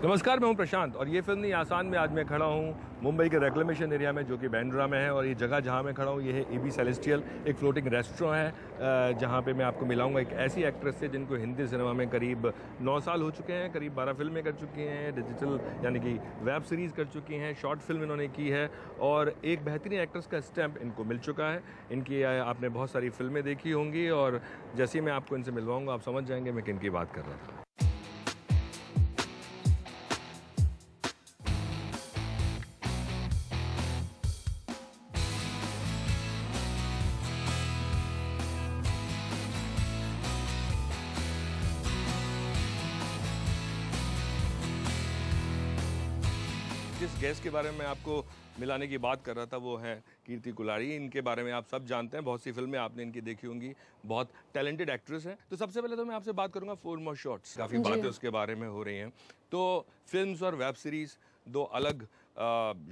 नमस्कार, मैं हूं प्रशांत और ये फिल्म नहीं आसान में आज मैं खड़ा हूं मुंबई के रेक्लेमेशन एरिया में, जो कि बांद्रा में है। और ये जगह जहां मैं खड़ा हूं ये है एबी सेलेस्टियल, एक फ्लोटिंग रेस्टोरेंट है जहां पे मैं आपको मिलाऊंगा एक ऐसी एक्ट्रेस से जिनको हिंदी सिनेमा में करीब 9 साल हो चुके हैं, करीब 12 फिल्में कर चुकी हैं, डिजिटल यानी कि वेब सीरीज़ कर चुकी हैं, शॉर्ट फिल्म इन्होंने की है और एक बेहतरीन एक्ट्रेस का स्टैम्प इनको मिल चुका है। इनकी आपने बहुत सारी फिल्में देखी होंगी और जैसे ही मैं आपको इनसे मिलवाऊंगा आप समझ जाएंगे मैं किन की बात कर रहा था। जिस गेस्ट के बारे में मैं आपको मिलाने की बात कर रहा था वो हैं कीर्ति कुलारी। इनके बारे में आप सब जानते हैं, बहुत सी फिल्में आपने इनकी देखी होंगी, बहुत टैलेंटेड एक्ट्रेस हैं। तो सबसे पहले तो मैं आपसे बात करूंगा फोर मोर शॉट्स, काफ़ी बातें उसके बारे में हो रही हैं। तो फिल्म्स और वेब सीरीज़ दो अलग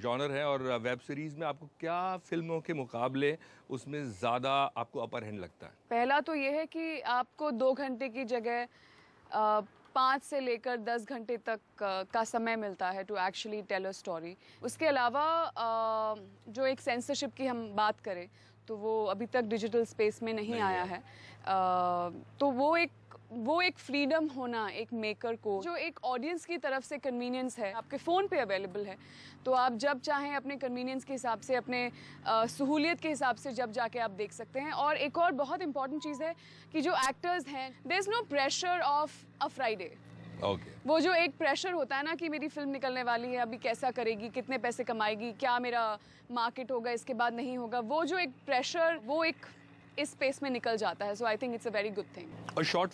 जॉनर है और वेब सीरीज़ में आपको क्या फिल्मों के मुकाबले उसमें ज़्यादा आपको अपर हैंड लगता है? पहला तो ये है कि आपको 2 घंटे की जगह 5 से लेकर 10 घंटे तक का समय मिलता है to actually tell a story. उसके अलावा जो एक सेंसरशिप की हम बात करें तो वो अभी तक डिजिटल स्पेस में नहीं आया है। तो वो एक फ्रीडम होना एक मेकर को, जो एक ऑडियंस की तरफ से कन्वीनियंस है, आपके फ़ोन पे अवेलेबल है, तो आप जब चाहें अपने कन्वीनियंस के हिसाब से, अपने सहूलियत के हिसाब से जब जाके आप देख सकते हैं। और एक और बहुत इंपॉर्टेंट चीज़ है कि जो एक्टर्स हैं, there is no pressure of a Friday. वो जो एक प्रेशर होता है ना कि मेरी फिल्म निकलने वाली है, अभी कैसा करेगी, कितने पैसे कमाएगी, क्या मेरा मार्केट होगा, इसके बाद नहीं होगा, वो जो एक प्रेशर वो एक इस स्पेस में निकल जाता है। So I think it's a very good thing. और शॉर्ट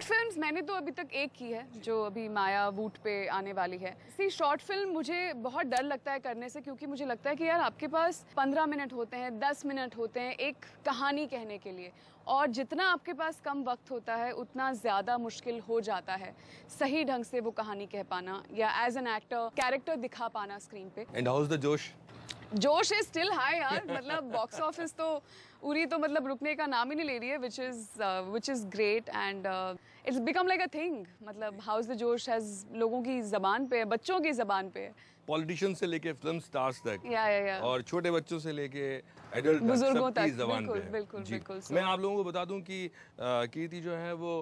फिल्म्स मैंने तो अभी तक एक की है जो अभी माया वूट पे आने वाली है। शॉर्ट फिल्म मुझे बहुत डर लगता है करने से, क्योंकि मुझे लगता है कि यार आपके पास 15 मिनट होते हैं, 10 मिनट होते हैं एक कहानी कहने के लिए, और जितना आपके पास कम वक्त होता है उतना ज़्यादा मुश्किल हो जाता है सही ढंग से वो कहानी कह पाना या एज एन एक्टर कैरेक्टर दिखा पाना स्क्रीन पे। एंड हाउ इज द जोश इज स्टिल हाई यार। मतलब बॉक्स ऑफिस तो उरी तो मतलब रुकने का नाम ही नहीं ले रही है, which is great and it's become like a thing. मतलब हाउस द जोश हैज लोगों की ज़बान पे है, बच्चों की ज़बान पे है, पॉलिटिशियन से लेके फिल्म स्टार्स तक या और छोटे बच्चों से लेके एडल्ट बुजुर्गों तक, ज़बान पे बिल्कुल। मैं आप लोगों को बता दूं कि कीर्ति जो है वो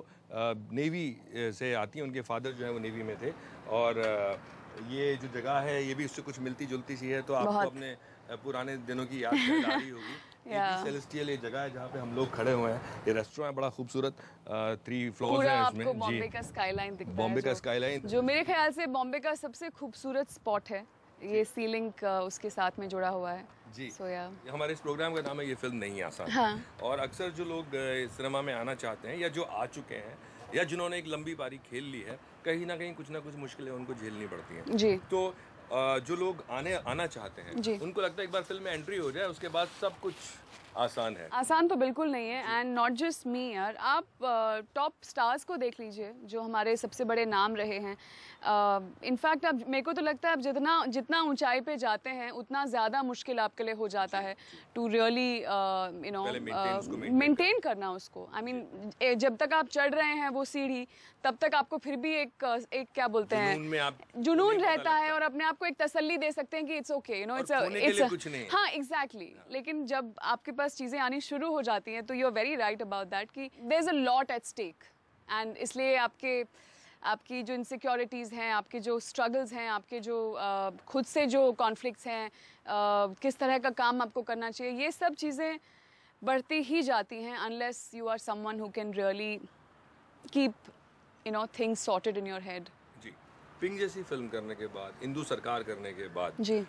नेवी से आती है, उनके फादर जो है वो नेवी में थे और ये जो जगह है ये भी उससे कुछ मिलती जुलती सी है, तो आपको अपने पुराने दिनों की याद आ रही होगी। एबी सेलेस्टियल ये जगह है जहाँ पे हम लोग खड़े हुए हैं। ये रेस्टोरेंट बड़ा खूबसूरत 3 फ्लोर्स हैं इसमें। आपको बॉम्बे का स्काईलाइन दिखता है, बॉम्बे का स्काईलाइन जो मेरे ख्याल से बॉम्बे का सबसे खूबसूरत स्पॉट है। ये सीलिंग उसके साथ में जुड़ा हुआ है जी। हमारे इस प्रोग्राम का नाम है ये फिल्म नहीं आसान। हाँ। और अक्सर जो लोग सिनेमा में आना चाहते हैं या जो आ चुके हैं या जिन्होंने एक लंबी पारी खेल ली है, कहीं ना कहीं कुछ ना कुछ मुश्किलें उनको झेलनी पड़ती हैं जी। तो जो लोग आना चाहते हैं उनको लगता है एक बार फिल्म में एंट्री हो जाए उसके बाद सब कुछ आसान है। आसान तो बिल्कुल नहीं है, एंड नॉट जस्ट मी यार। आप टॉप स्टार्स को देख लीजिए जो हमारे सबसे बड़े नाम रहे हैं। इनफैक्ट अब मेरे को तो लगता है अब जितना ऊंचाई पे जाते हैं उतना ज़्यादा मुश्किल आपके लिए हो जाता है to really you know maintain करना उसको। आई मीन जब तक आप चढ़ रहे हैं वो सीढ़ी, तब तक आपको फिर भी एक क्या बोलते हैं, जुनून रहता है और अपने आप को एक तसल्ली दे सकते हैं कि it's okay, you know it's हाँ एग्जैक्टली। लेकिन जब आपके पास चीज़ें आनी शुरू हो जाती हैं तो you are very right about that कि there is a lot at stake, and इसलिए आपकी जो इनसिक्योरिटीज़ हैं, आपके जो स्ट्रगल्स हैं, आपके जो खुद से जो कॉन्फ्लिक्ट्स हैं, किस तरह का काम आपको करना चाहिए, ये सब चीज़ें बढ़ती ही जाती हैं unless you are someone who can really keep you know things sorted in your head. जी। पिंक जैसी फिल्म करने के बाद, इंदु सरकार करने के बाद जी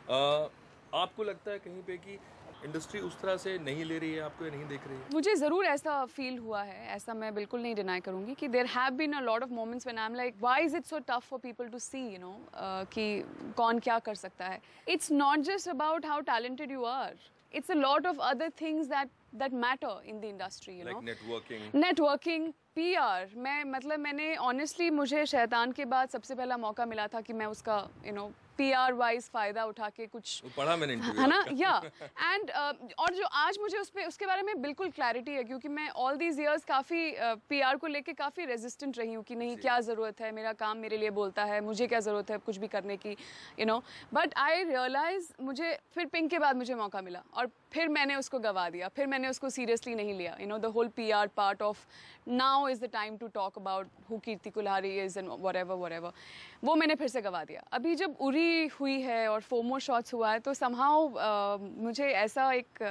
आपको लगता है कहीं पे कि इंडस्ट्री उस तरह से नहीं ले रही है आपको या नहीं देख रही है? मुझे ज़रूर ऐसा फील हुआ है, ऐसा मैं बिल्कुल नहीं डिनाई करूँगी कि there have been a lot of moments when I am like why is it so tough for people to see, you know, कि कौन क्या कर सकता है। It's not just about how talented you are, it's a lot of other things that matter in the industry, you know. Like networking, PR. मैंने honestly, मुझे शैतान के बाद सबसे पहला मौका मिला था कि मैं उसका you know PR वाइज फ़ायदा उठा के कुछ पढ़ा मैंने है ना, या एंड और जो आज मुझे उसके बारे में बिल्कुल क्लैरिटी है, क्योंकि मैं ऑल दीज इयर्स काफ़ी PR को लेके काफ़ी रेजिस्टेंट रही हूँ कि नहीं क्या ज़रूरत है, मेरा काम मेरे लिए बोलता है, मुझे क्या ज़रूरत है कुछ भी करने की, you know. But I realise मुझे फिर पिंक के बाद मुझे मौका मिला और फिर मैंने उसको गवा दिया, फिर मैंने उसको सीरियसली नहीं लिया. You know the whole PR part of now is the time to talk about who Kirti Kulhari is and whatever वो मैंने फिर से गवा दिया. अभी जब उरी हुई है और फोमो शॉट्स हुआ है तो समहाउ मुझे ऐसा एक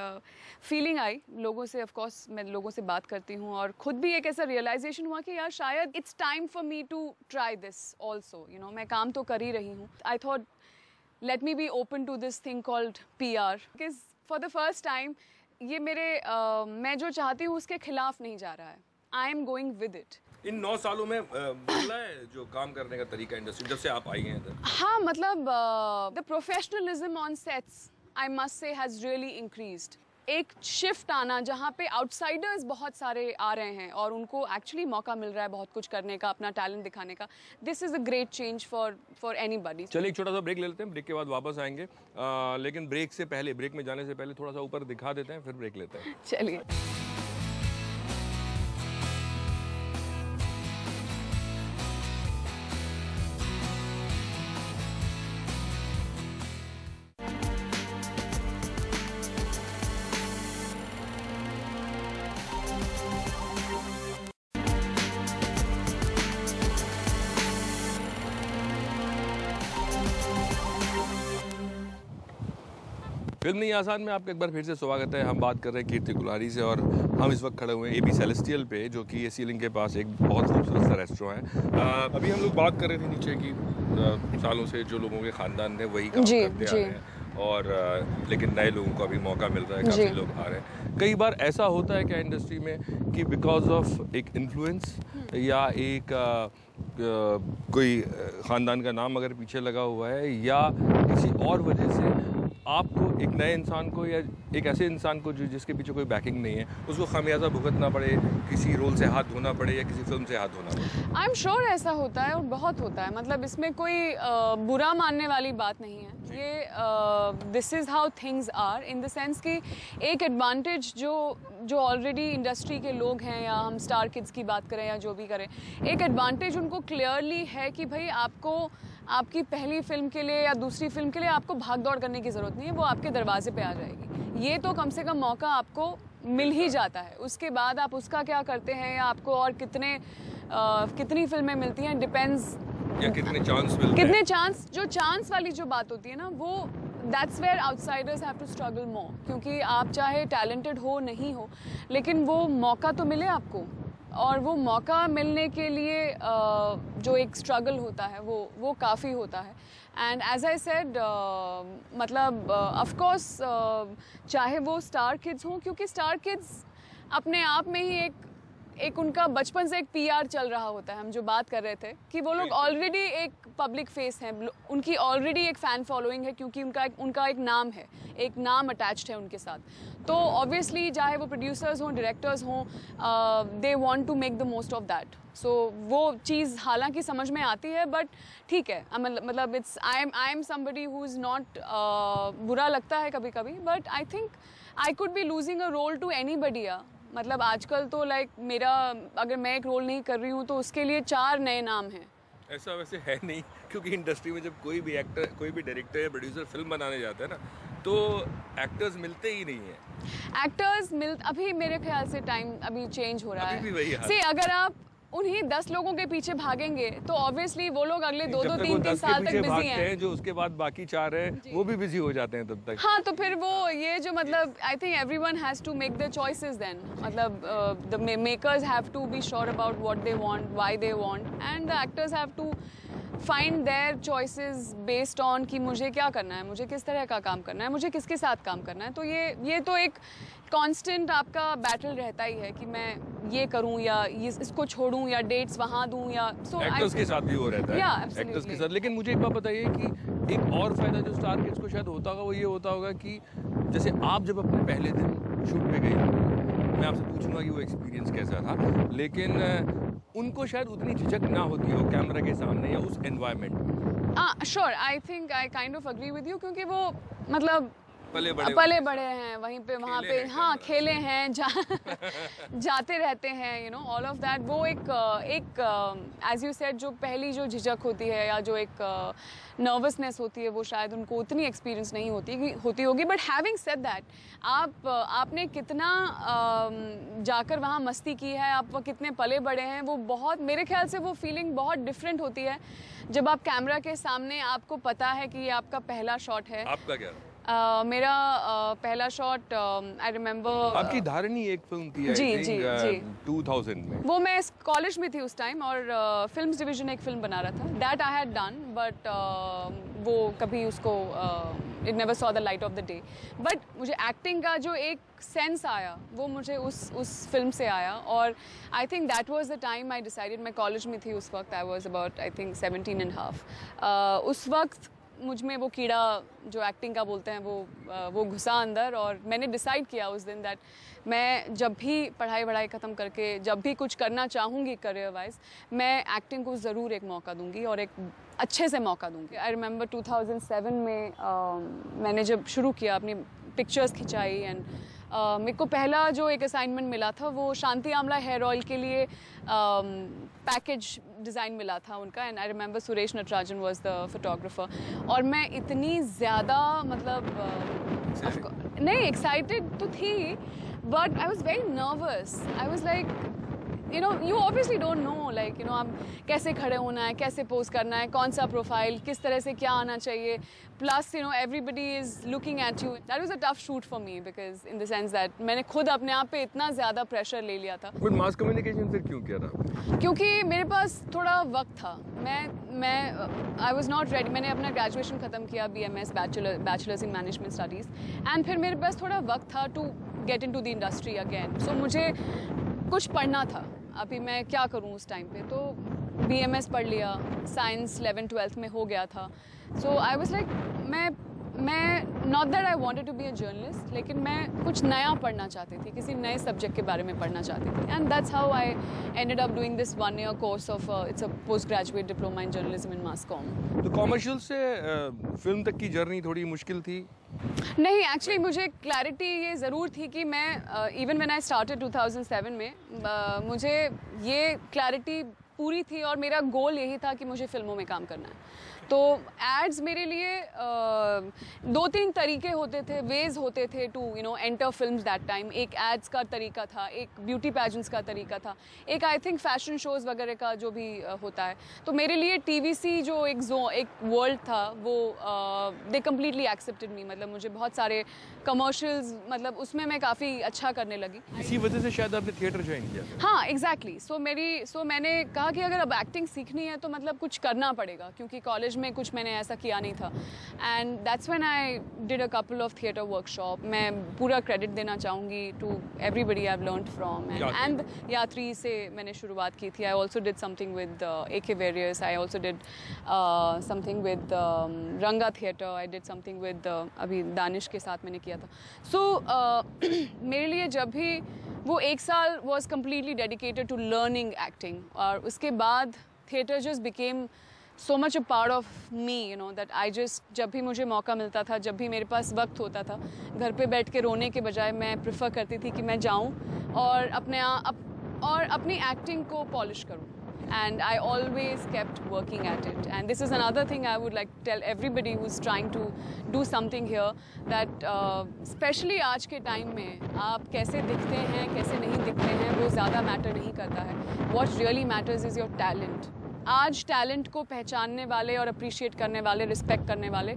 फीलिंग आई लोगों से. ऑफ कोर्स मैं लोगों से बात करती हूँ और खुद भी एक ऐसा रियलाइजेशन हुआ कि यार शायद it's time for me to try this also. You know मैं काम तो कर ही रही हूँ. I thought let me be open to this thing called PR, because for the first time ये मेरे मैं जो चाहती हूँ उसके खिलाफ नहीं जा रहा है. I am going with it. इन 9 सालों में बदला है जो काम करने का तरीका इंडस्ट्री जब से आप आई हैं इधर? हाँ, मतलब the professionalism on sets I must say has really increased. एक शिफ्ट आना जहाँ पे आउटसाइडर्स बहुत सारे आ रहे हैं और उनको एक्चुअली मौका मिल रहा है बहुत कुछ करने का, अपना टैलेंट दिखाने का. This is a great change for anybody. चलिए एक छोटा सा ब्रेक ले लेते हैं, ब्रेक के बाद वापस आएंगे. लेकिन ब्रेक में जाने से पहले थोड़ा सा ऊपर दिखा देते हैं, फिर ब्रेक लेते हैं. चलिए. फिल्म नहीं आसान में आपका एक बार फिर से स्वागत है. हम बात कर रहे हैं कीर्ति कुल्हारी से और हम इस वक्त खड़े हुए हैं AB सेलेस्टियल पे, जो कि ये सीलिंग के पास एक बहुत खूबसूरत सा रेस्टोरेंट है. अभी हम लोग बात कर रहे थे नीचे की सालों से जो लोगों के ख़ानदान ने वही काम करते आ रहे हैं और लेकिन नए लोगों को अभी मौका मिल रहा है, काफ़ी लोग आ रहे हैं. कई बार ऐसा होता है क्या इंडस्ट्री में कि बिकॉज ऑफ एक इन्फ्लुएंस या एक कोई ख़ानदान का नाम अगर पीछे लगा हुआ है या किसी और वजह से आपको एक नए इंसान को या एक ऐसे इंसान को जो जिसके पीछे कोई बैकिंग नहीं है उसको खामियाजा भुगतना पड़े, किसी रोल से हाथ धोना पड़े या किसी फिल्म से हाथ धोना पड़े? आई एम श्योर ऐसा होता है और बहुत होता है. मतलब इसमें कोई बुरा मानने वाली बात नहीं है. ये this is how things are in the sense कि एक एडवांटेज जो ऑलरेडी इंडस्ट्री के लोग हैं या हम स्टार किड्स की बात करें या जो भी करें, एक एडवांटेज उनको क्लियरली है कि भाई आपको आपकी पहली फिल्म के लिए या दूसरी फिल्म के लिए आपको भाग दौड़ करने की ज़रूरत नहीं है, वो आपके दरवाजे पे आ जाएगी. ये तो कम से कम मौका आपको मिल ही जाता है. उसके बाद आप उसका क्या करते हैं या आपको और कितनी फिल्में मिलती हैं, डिपेंड्स या कितने चांस मिलते हैं. कितने चांस, जो चांस वाली जो बात होती है ना, वो that's where outsiders have to struggle more. क्योंकि आप चाहे टैलेंटेड हो नहीं हो लेकिन वो मौका तो मिले आपको, और वो मौका मिलने के लिए जो एक स्ट्रगल होता है वो काफ़ी होता है. एंड एज आई सेड मतलब ऑफ कोर्स चाहे वो स्टार किड्स हों, क्योंकि स्टार किड्स अपने आप में ही एक उनका बचपन से एक PR चल रहा होता है. हम जो बात कर रहे थे कि वो लोग ऑलरेडी एक पब्लिक फेस हैं, उनकी ऑलरेडी एक फ़ैन फॉलोइंग है क्योंकि उनका एक नाम है, एक नाम अटैच्ड है उनके साथ. तो ऑब्वियसली चाहे वो प्रोड्यूसर्स हों, डायरेक्टर्स हों, they want to make the most of that. So वो चीज़ हालांकि समझ में आती है, बट ठीक है. मतलब it's I am somebody who is not, बुरा लगता है कभी कभी, but I think I could be losing a role to anybody. मतलब आजकल तो मेरा अगर मैं एक रोल नहीं कर रही हूँ तो उसके लिए 4 नए नाम हैं. ऐसा वैसे है नहीं, क्योंकि इंडस्ट्री में जब कोई भी एक्टर, कोई भी डायरेक्टर या प्रोड्यूसर फिल्म बनाने जाता है ना, तो एक्टर्स मिलते ही नहीं है. अभी मेरे ख्याल से टाइम अभी चेंज हो रहा है. अभी भी वही हाल. See, अगर आप उन्हीं 10 लोगों के पीछे भागेंगे तो ऑब्वियसली वो लोग अगले 2-2 3-3 साल तक बिजी हैं. जो उसके बाद बाकी 4 हैं वो भी बिजी हो जाते हैं तब तक. हाँ, तो फिर वो ये जो मतलब I think everyone has to make their choices then. मतलब the makers have to be sure about what they want, why they want, and the actors have to find their choices based on कि मुझे क्या करना है, मुझे किस तरह का काम करना है, मुझे किसके साथ काम करना है. तो ये तो एक कांस्टेंट आपका बैटल रहता ही है कि मैं ये करूं या इसको छोड़ूं या डेट्स वहां दूं या एक्टर्स के साथ भी वो रहता है. एक्टर्स के साथ. लेकिन मुझे एक बात बताइए कि एक और फ़ायदा जो स्टार किड्स को शायद होता होगा वो ये होता होगा कि जैसे आप जब अपने पहले दिन शूट पे गए, मैं आपसे पूछूंगा कि वो एक्सपीरियंस कैसा था, लेकिन उनको शायद उतनी झिझक ना होती हो कैमरा के सामने या उस एनवायरनमेंट में। Sure, I think I kind of agree with you, क्योंकि वो मतलब पले बड़े हैं वहीं पे, वहाँ पे, हाँ खेले हैं, जाते रहते हैं, you know, all of that. वो एक एज यू सेड, जो पहली जो झिझक होती है या जो एक नर्वसनेस होती है, वो शायद उनको उतनी एक्सपीरियंस नहीं होती होगी। बट हैविंग सेड दैट, आपने कितना जाकर वहाँ मस्ती की है, आप वो कितने पले बड़े हैं, वो बहुत, मेरे ख्याल से वो फीलिंग बहुत डिफरेंट होती है जब आप कैमरा के सामने, आपको पता है कि ये आपका पहला शॉट है। आपका क्या? मेरा पहला शॉट, आई रिमेम्बर, आपकी धारनी एक फिल्म थी, जी 2000 में, वो मैं कॉलेज में थी उस टाइम, और फिल्म्स डिवीजन एक फिल्म बना रहा था, that I had done, but वो कभी उसको it never saw the light of the day. But मुझे एक्टिंग का जो एक सेंस आया, वो मुझे उस फिल्म से आया, और I think that was the time I decided. मैं कॉलेज में थी उस वक्त, I was about I think 17 and half। उस वक्त मुझ में वो कीड़ा जो एक्टिंग का बोलते हैं वो घुसा अंदर, और मैंने डिसाइड किया उस दिन दैट मैं जब भी पढ़ाई ख़त्म करके जब भी कुछ करना चाहूँगी करियर वाइज, मैं एक्टिंग को ज़रूर एक मौका दूँगी, और एक अच्छे से मौका दूँगी। आई रिमेंबर 2007 में मैंने जब शुरू किया, अपनी पिक्चर्स खिंचाई, एंड मेरे को पहला जो एक असाइनमेंट मिला था वो शांति आमला हेयर ऑयल के लिए पैकेज डिज़ाइन मिला था उनका, and I remember Suresh Natarajan was the photographer. और मैं इतनी ज़्यादा मतलब नहीं एक्साइटेड तो थी, but I was very nervous. I was like, you know, you obviously don't know, like, you know, आप कैसे खड़े होना है, कैसे पोज करना है, कौन सा प्रोफाइल, किस तरह से क्या आना चाहिए, plus you know everybody is looking at you. That was a tough shoot for me, because in the sense that मैंने खुद अपने आप पे इतना ज़्यादा प्रेशर ले लिया था। बट मास कम्युनिकेशन फिर क्यों किया था? क्योंकि मेरे पास थोड़ा वक्त था, मैं आई वॉज नॉट रेडी। मैंने अपना ग्रेजुएशन ख़त्म किया, BMS bachelors in management studies, and फिर मेरे पास थोड़ा वक्त था to get into the industry again. So मुझे कुछ पढ़ना था, अभी मैं क्या करूँ उस टाइम पे, तो BMS पढ़ लिया, साइंस 11th-12th में हो गया था। सो आई वाज लाइक, मैं not that I wanted to be a journalist, लेकिन मैं कुछ नया पढ़ना चाहती थी, किसी नए सब्जेक्ट के बारे में पढ़ना चाहती थी, and that's how I ended up doing this 1-year course of it's a post graduate diploma in journalism in mass com. तो कॉमर्शियल से फिल्म तक की जर्नी थोड़ी मुश्किल थी? नहीं, एक्चुअली मुझे क्लैरिटी ये ज़रूर थी कि मैं इवन व्हेन आई स्टार्टेड 2007 में, मुझे ये क्लैरिटी पूरी थी, और मेरा गोल यही था कि मुझे फिल्मों में काम करना है। तो एड्स मेरे लिए 2-3 तरीके होते थे, वेज होते थे to you know enter films that time. एक एड्स का तरीका था, एक ब्यूटी पैजेंट्स का तरीका था, एक आई थिंक फैशन शोज़ वगैरह का जो भी होता है। तो मेरे लिए TVC जो एक वर्ल्ड था, वो दे कम्प्लीटली एक्सेप्टेड मी। मतलब मुझे बहुत सारे कमर्शियल्स, मतलब उसमें मैं काफ़ी अच्छा करने लगी। इसी वजह से शायद आपने थिएटर ज्वाइन किया? हाँ, एग्जैक्टली। सो मैंने कहा कि अगर अब एक्टिंग सीखनी है तो मतलब कुछ करना पड़ेगा, क्योंकि कॉलेज में कुछ मैंने ऐसा किया नहीं था, and that's when I did a couple of theatre workshop. मैं पूरा क्रेडिट देना चाहूँगी to everybody I have learned from, and Yatri से मैंने शुरुआत की थी। I also did something with AK various, I also did something with Ranga theatre, I did something with अभी दानिश के साथ मैंने किया था। सो मेरे लिए जब भी वो 1 साल was completely dedicated to learning acting, और उसके बाद theatre just became so much a part of me, you know, that I just, जब भी मुझे मौका मिलता था, जब भी मेरे पास वक्त होता था, घर पे बैठ के रोने के बजाय मैं प्रेफर करती थी कि मैं जाऊँ और अपनी एक्टिंग को पॉलिश करूँ। And I always kept working at it. And this is another thing I would like to tell everybody who's trying to do something here, that especially आज के टाइम में आप कैसे दिखते हैं, कैसे नहीं दिखते हैं, वो ज़्यादा मैटर नहीं करता है। What really matters is your talent. आज टैलेंट को पहचानने वाले और अप्रिशिएट करने वाले, रिस्पेक्ट करने वाले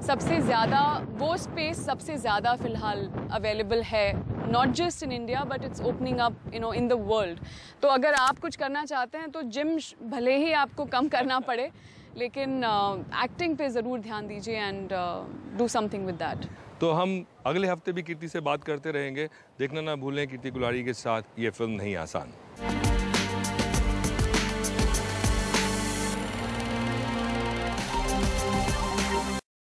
सबसे ज़्यादा, वो स्पेस सबसे ज़्यादा फ़िलहाल अवेलेबल है, not just in India but it's opening up you know in the world. तो अगर आप कुछ करना चाहते हैं तो जिम भले ही आपको कम करना पड़े, लेकिन एक्टिंग पे ज़रूर ध्यान दीजिए and do something with that. तो हम अगले हफ्ते भी कीर्ति से बात करते रहेंगे। देखना ना भूलें कीर्ति कुल्हाड़ी के साथ ये फिल्म नहीं आसान।